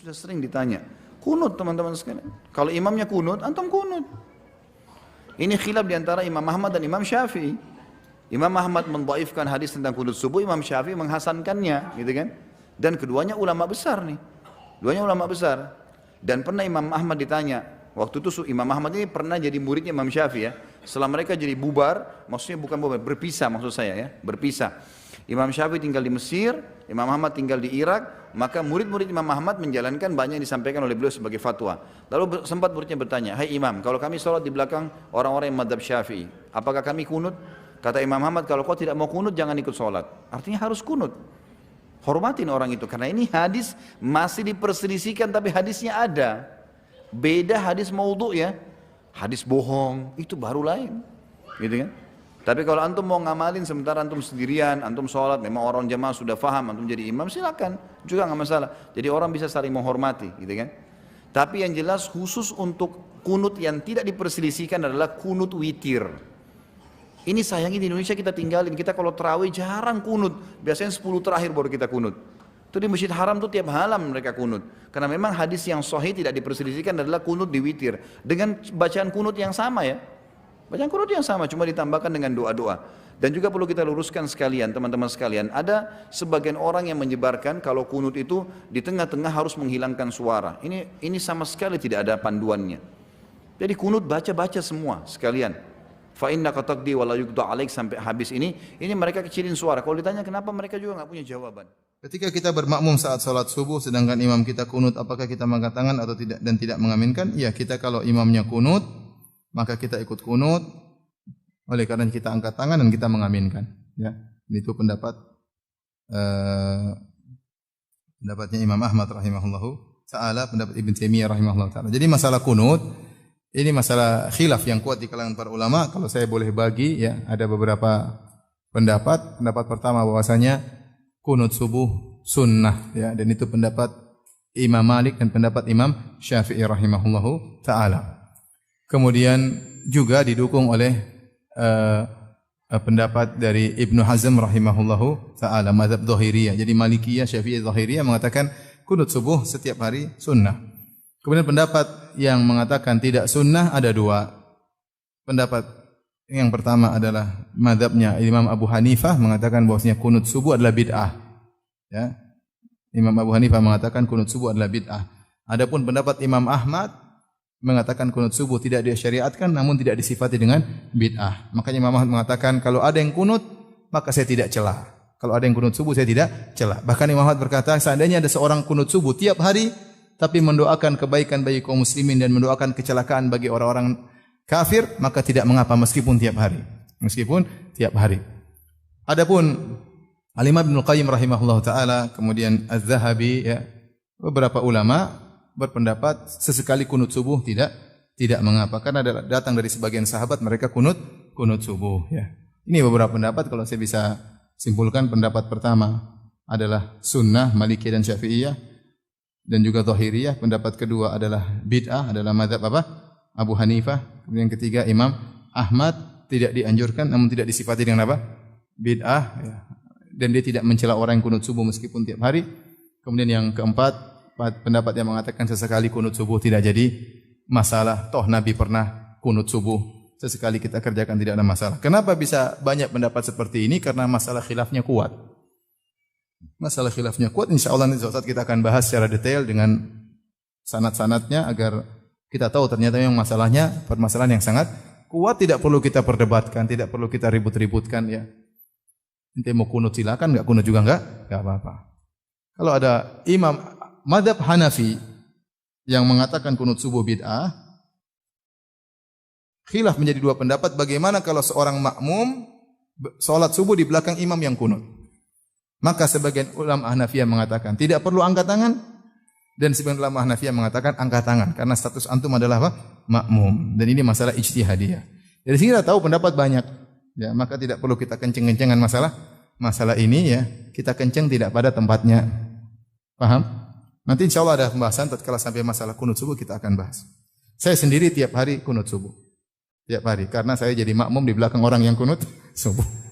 sudah sering ditanya. Kunut teman-teman sekalian. Kalau imamnya kunut, antum kunut. Ini khilaf di antara Imam Ahmad dan Imam Syafi'i. Imam Ahmad mendhaifkan hadis tentang kunut subuh, Imam Syafi'i menghasankannya, gitu kan? Dan keduanya ulama besar nih. Duanya ulama besar. Dan pernah Imam Ahmad ditanya, waktu itu Imam Ahmad ini pernah jadi muridnya Imam Syafi'i ya. Setelah mereka jadi bubar, maksudnya bukan bubar, berpisah maksud saya ya, berpisah. Imam Syafi'i tinggal di Mesir, Imam Ahmad tinggal di Irak, maka murid-murid Imam Ahmad menjalankan banyak yang disampaikan oleh beliau sebagai fatwa. Lalu sempat muridnya bertanya, hai Imam, kalau kami sholat di belakang orang-orang yang madhab Syafi'i, apakah kami kunut? Kata Imam Ahmad, kalau kau tidak mau kunut, jangan ikut sholat. Artinya harus kunut. Hormatin orang itu, karena ini hadis masih diperselisihkan, tapi hadisnya ada. Beda hadis maudhu ya, hadis bohong, itu baru lain. Gitu kan? Tapi kalau antum mau ngamalin sementara antum sendirian, antum sholat, memang orang jamaah sudah faham, antum jadi imam, silakan, juga nggak masalah. Jadi orang bisa saling menghormati, gitu kan? Tapi yang jelas khusus untuk kunut yang tidak diperselisihkan adalah kunut witir. Ini sayangnya di Indonesia kita tinggalin, kita kalau terawih jarang kunut, biasanya 10 terakhir baru kita kunut. Itu di Masjid Haram tuh tiap malam mereka kunut. Karena memang hadis yang sahih tidak diperselisihkan adalah kunut di witir. Dengan bacaan kunut yang sama ya. Bacaan kunut yang sama, cuma ditambahkan dengan doa-doa. Dan juga perlu kita luruskan sekalian, teman-teman sekalian. Ada sebagian orang yang menyebarkan kalau kunut itu di tengah-tengah harus menghilangkan suara. Ini sama sekali tidak ada panduannya. Jadi kunut baca-baca semua sekalian. Fa innaka taqdi wa la yuqda 'alaik sampai habis ini mereka kecilin suara. Kalau ditanya kenapa, mereka juga nggak punya jawaban. Ketika kita bermakmum saat salat subuh sedangkan imam kita kunut, apakah kita mengangkat tangan atau tidak dan tidak mengaminkan? Ya, kita kalau imamnya kunut, maka kita ikut kunut. Oleh karena kita angkat tangan dan kita mengaminkan. Ya, itu pendapatnya Imam Ahmad rahimahullahu taala, pendapat Ibn Taimiyah rahimahullahu taala. Jadi masalah kunut ini masalah khilaf yang kuat di kalangan para ulama. Kalau saya boleh bagi ya, ada beberapa pendapat. Pendapat pertama bahwasanya kunut subuh sunnah ya, dan itu pendapat Imam Malik dan pendapat Imam Syafi'i rahimahullahu taala. Kemudian juga didukung oleh pendapat dari Ibnu Hazm rahimahullahu taala, mazhab Zahiriyah. Jadi Malikiyah, Syafi'iyah, Zahiriyah mengatakan kunut subuh setiap hari sunnah. Kemudian pendapat yang mengatakan tidak sunnah ada dua. Pendapat yang pertama adalah mazhabnya Imam Abu Hanifah mengatakan bahwasanya kunut subuh adalah bid'ah. Ya. Imam Abu Hanifah mengatakan kunut subuh adalah bid'ah. Adapun pendapat Imam Ahmad mengatakan kunut subuh tidak disyariatkan namun tidak disifati dengan bid'ah. Makanya Imam Ahmad mengatakan kalau ada yang kunut maka saya tidak cela. Kalau ada yang kunut subuh saya tidak cela. Bahkan Imam Ahmad berkata seandainya ada seorang kunut subuh tiap hari tapi mendoakan kebaikan bagi kaum muslimin dan mendoakan kecelakaan bagi orang-orang kafir, maka tidak mengapa meskipun tiap hari. Meskipun tiap hari. Adapun Al-Imam Ibnu Qayyim rahimahullahu taala, kemudian Az-Zahabi ya, beberapa ulama berpendapat sesekali kunut subuh tidak mengapa karena datang dari sebagian sahabat mereka kunut subuh ya. Ini beberapa pendapat, kalau saya bisa simpulkan pendapat pertama adalah sunnah Malikiyah dan Syafi'iyah dan juga Zahiriyah. Pendapat kedua adalah bid'ah, adalah mazhab apa? Abu Hanifah. Kemudian yang ketiga Imam Ahmad, tidak dianjurkan namun tidak disifati dengan apa? Bid'ah ya. Dan dia tidak mencela orang yang kunut subuh meskipun tiap hari. Kemudian yang keempat, pendapat yang mengatakan sesekali kunut subuh tidak jadi masalah. Toh Nabi pernah kunut subuh. Sesekali kita kerjakan tidak ada masalah. Kenapa bisa banyak pendapat seperti ini? Karena masalah khilafnya kuat. Masalah khilafnya kuat, insyaallah nanti suatu saat kita akan bahas secara detail dengan sanad-sanadnya agar kita tahu ternyata yang masalahnya permasalahan yang sangat kuat, tidak perlu kita perdebatkan, tidak perlu kita ribut-ributkan ya. Nanti mau kunut silakan, enggak kunut juga enggak apa-apa. Kalau ada imam mazhab Hanafi yang mengatakan kunut subuh bid'ah, khilaf menjadi dua pendapat. Bagaimana kalau seorang makmum salat subuh di belakang imam yang kunut? Maka sebagian ulama Hanafiyah mengatakan tidak perlu angkat tangan, dan sebagian ulama Hanafiyah mengatakan angkat tangan karena status antum adalah apa? Makmum. Dan ini masalah ijtihadiyah. Dari sini kita tahu pendapat banyak. Ya, maka tidak perlu kita kenceng-kencengan masalah ini ya. Kita kenceng tidak pada tempatnya. Paham? Nanti insyaallah ada pembahasan tatkala sampai masalah kunut subuh kita akan bahas. Saya sendiri tiap hari kunut subuh. Tiap hari karena saya jadi makmum di belakang orang yang kunut subuh.